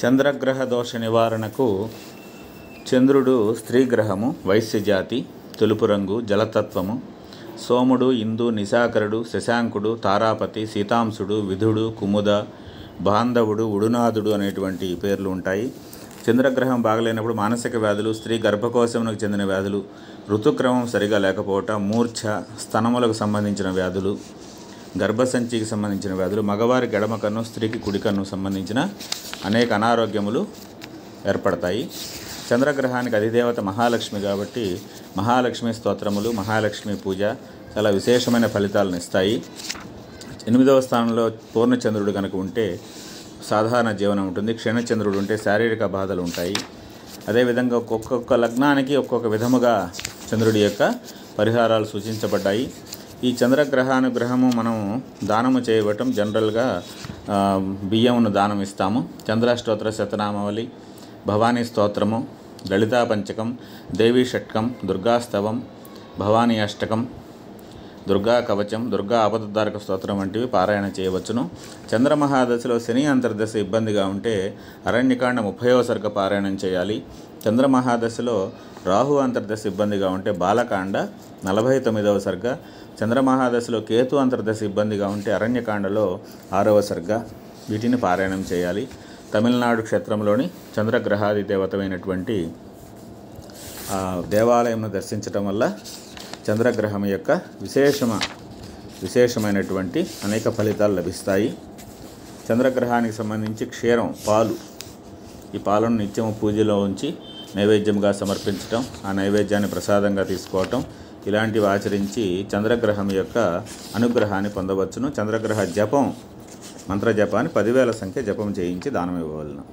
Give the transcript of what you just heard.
చంద్రగ్రహ దోష నివారణకు చంద్రుడు స్త్రీ గ్రహము, వైశ్య జాతి, తెలుపు రంగు, జలతత్వము. సోముడు, ఇందు, నిశాకరుడు, శశాంకుడు, తారాపతి, సీతాంశుడు, విధుడు, కుముద, బాంధవుడు, ఉడునాథుడు అనేటువంటి పేర్లు ఉంటాయి. చంద్రగ్రహం బాగలేనప్పుడు మానసిక వ్యాధులు, స్త్రీ గర్భకోశమునకు చెందిన వ్యాధులు, ఋతుక్రమం సరిగా లేకపోవటం, మూర్ఛ, స్తనములకు సంబంధించిన వ్యాధులు, గర్భసంచికి సంబంధించిన వ్యాధులు, మగవారికి ఎడమ కన్ను, స్త్రీకి కుడి కన్ను సంబంధించిన అనేక అనారోగ్యములు ఏర్పడతాయి. చంద్రగ్రహానికి అధిదేవత మహాలక్ష్మి కాబట్టి మహాలక్ష్మి స్తోత్రములు, మహాలక్ష్మి పూజ చాలా విశేషమైన ఫలితాలను ఇస్తాయి. 8వ స్థానంలో పూర్ణచంద్రుడు కనుక ఉంటే సాధారణ జీవనం ఉంటుంది. క్షీణచంద్రుడు ఉంటే శారీరక బాధలు ఉంటాయి. అదేవిధంగా ఒక్కొక్క లగ్నానికి ఒక్కొక్క విధముగా చంద్రుడి యొక్క పరిహారాలు సూచించబడ్డాయి. ఈ చంద్రగ్రహానుగ్రహము మనం దానము చేయబట్టం జనరల్గా బియ్యమును దానం ఇస్తాము. చంద్రాష్టోత్తర శతనామావళి, భవానీ స్తోత్రము, లలితా పంచకం, దేవీ షట్కం, దుర్గాస్తవం, భవానీ అష్టకం, దుర్గా కవచం, దుర్గా ఆపదద్దారక స్తోత్రం వంటివి పారాయణ చేయవచ్చును. చంద్రమహాదశలో శని అంతర్దశ ఇబ్బందిగా ఉంటే అరణ్యకాండ 30వ సర్గ పారాయణం చేయాలి. చంద్రమహాదశలో రాహు అంతర్దశ ఇబ్బందిగా ఉంటే బాలకాండ 49వ సర్గ, చంద్రమహాదశలో కేతు అంతర్దశ ఇబ్బందిగా ఉంటే అరణ్యకాండలో 6వ సర్గ, వీటిని పారాయణం చేయాలి. తమిళనాడు క్షేత్రంలోని చంద్రగ్రహాది దేవతమైనటువంటి దేవాలయంను దర్శించటం వల్ల చంద్రగ్రహం యొక్క విశేషమైనటువంటి అనేక ఫలితాలు లభిస్తాయి. చంద్రగ్రహానికి సంబంధించి క్షీరం, పాలు, ఈ పాలను నిత్యము పూజలో ఉంచి నైవేద్యంగా సమర్పించటం, ఆ నైవేద్యాన్ని ప్రసాదంగా తీసుకోవటం, ఇలాంటివి ఆచరించి చంద్రగ్రహం యొక్క అనుగ్రహాన్ని పొందవచ్చును. చంద్రగ్రహ జపం, మంత్రజపాన్ని 10,000 సంఖ్య జపం చేయించి దానం ఇవ్వవలను.